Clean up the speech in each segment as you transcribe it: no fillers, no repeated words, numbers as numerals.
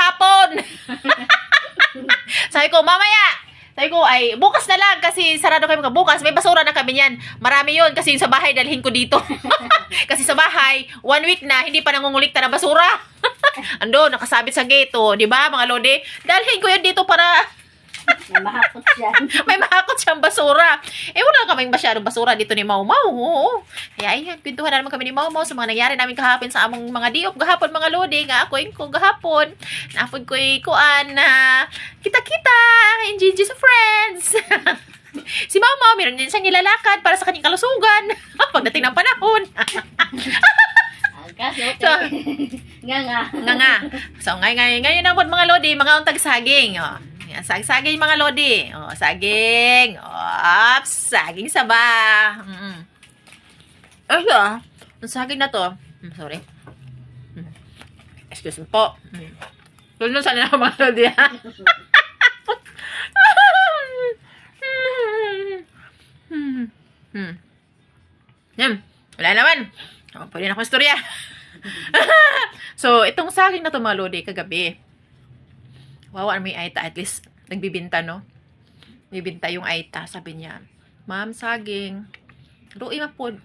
kahapon. Sabi ko, mamaya. Sabi ko, ay, bukas na lang kasi sarado kami bukas. May basura na kami niyan. Marami yun kasi sa bahay dalhin ko dito. Kasi sa bahay, 1 week na, hindi pa nangungulikta ng basura. Ando, nakasabit sa gate, oh, di ba mga lodi? Dalhin ko yan dito para May mahakot siya. may mahakot siyang basura. Eh, wala kaming masyadong basura dito ni Mau Mau. Oo. Kaya, ayan, kwentuhan na naman kami ni Mau Mau sa mga nangyari namin kahapon sa among mga diop. Gahapon, mga lodi, nga ako yung ko gahapon. Naapod ko yung kuan na kita-kita, enjoy sa friends. Si Mau Mau, meron din siyang nilalakad para sa kanyang kalusugan. Pagdating ng panahon. So, nga. So, ngayon na po mga lodi, mga untag saging. Oh. Yan, saging mga lodi. Oh, saging. Ops, saging saba. Ay, ang saging na to. Sorry. Excuse me po. Tulungan sana na mga lodi, ha? Yan. Wala naman. Oh, pwede na akong istorya. So, itong saging na to mga lodi, kagabi. Wawa may Aita, at least nagbibinta, no? Bibinta yung Aita, sabi niya, Ma'am, saging. Ru'i mapod.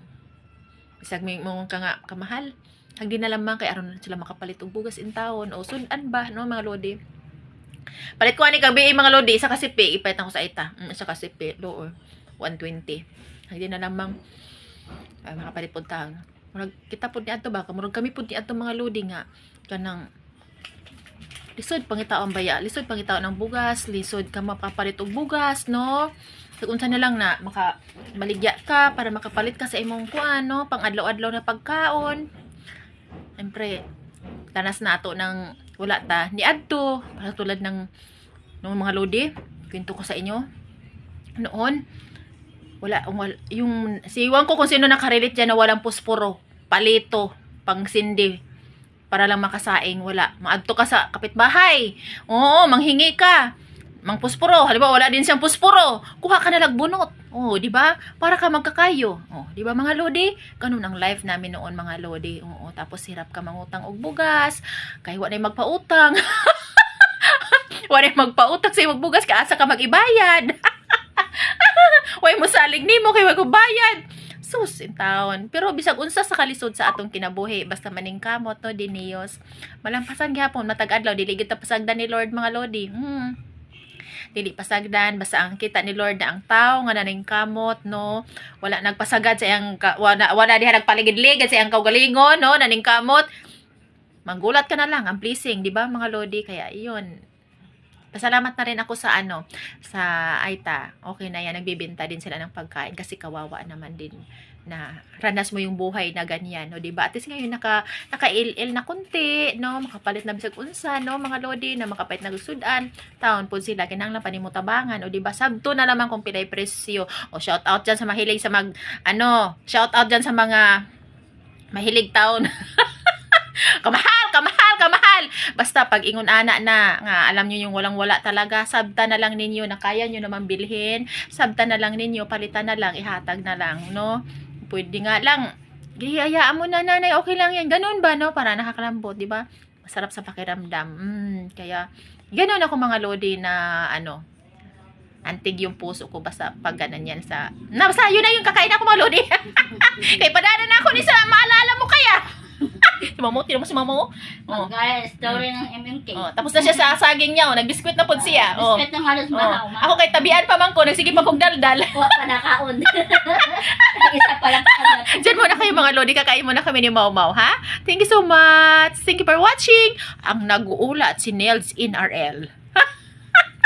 Isag mong ka nga, kamahal. Hagdi na lamang kay aron sila makapalit og bugas in taon. O sunan ba, no, mga lodi? Palit ko ani gabi mga lodi, isa kasipi, ipalit ako sa Aita. Isa kasipi, loor. 120. Hagdi na lamang ay makapalit pod taon. Murag kita pod ni adto ba? Murag kami pod ni adto mga lodi nga kanang lisod pangitaon baya, lisod pangitaon ng bugas, lisod ka mapapalit og bugas, no? Unsa na lang na maligya ka para makapalit ka sa imong kuan, no? Pang adlaw-adlaw na pagkaon. Siyempre, tanas na ato ng wala ta ni adto, para tulad ng mga lodi, kwento ko sa inyo. Noon, wala yung siwan ko kung sino nakarelate diyan na walang posporo, palito, pangsindi para lang makasaing, wala. Maadto ka sa kapitbahay. Oo, manghingi ka. Mang posporo, halimbawa wala din siyang posporo, kuha ka na lagbunot. Oh, di ba? Para ka magkakayo. Oh, di ba mga lodi? Ganun ang life namin noon mga lodi. Oo, tapos hirap ka mangutang og bugas, kay wa na magpautang. Wa na magpautang sa imong bugas, kaasa ka magibayad. Way mo salig nimo kay wag ko bayad. Sus, in taon. Pero bisag unsa sa kalisod sa atong kinabuhi, basta maning kamot, no, diniyos. Malampasan gyapon matag adlaw dili kita pasagdan ni Lord mga lodi. Dili pasagdan basta ang kita ni Lord na ang tao nga naning kamot, no. Wala nagpasagad sa iyang wala diha nagpaligid-ligid sa iyang kaugalingon, no, naning kamot. Manggulat ka na lang ang blessing, di ba mga lodi? Kaya iyon. Pasalamat na rin ako sa sa Aita. Okay na yan, nagbibenta din sila ng pagkain kasi kawawa naman din na ranas mo yung buhay na ganyan, no, diba? At least ngayon naka-il na kunti, no, makapalit na bisag unsa, no, mga lodi, na makapalit na gusudan, taon po sila kinahanglan pa nimo tabangan, o diba? Sabto na naman kung pilay presyo. O shout out diyan sa mahilig sa shout out diyan sa mga mahilig taon. Kamahal! Basta pag ingon ana na nga alam niyo yung walang-wala talaga, sabta na lang ninyo na kaya niyo naman bilhin, sabta na lang ninyo, palitan na lang, ihatag na lang, no? Pwede nga lang, gihayaan mo na nanay, okay lang yan, ganun ba, no? Para nakakalambot, di ba? Masarap sa pakiramdam. Kaya ganun ako mga lodi na antig yung puso ko basta pag ganan yan basta yun na yung kakain ako mga lodi. Kaya padana na ako ni sa maalala mo kaya. Si Mamo, tira mo si Mamo. Oh. Kaya story ng MMK. Oh, tapos na siya sa saging niya, nagbiskwit na po siya. Oh. Biskwit ng halos mahaw. Ako kay tabian pa man ko, nagsige pa kong daldal. Huwag pa nakaon. Isa pa lang kagat. Diyan muna kayo mga lodi, kakain muna kami ni Mau Mau, ha? Thank you so much. Thank you for watching. Ang nag-uulat si Nels in RL.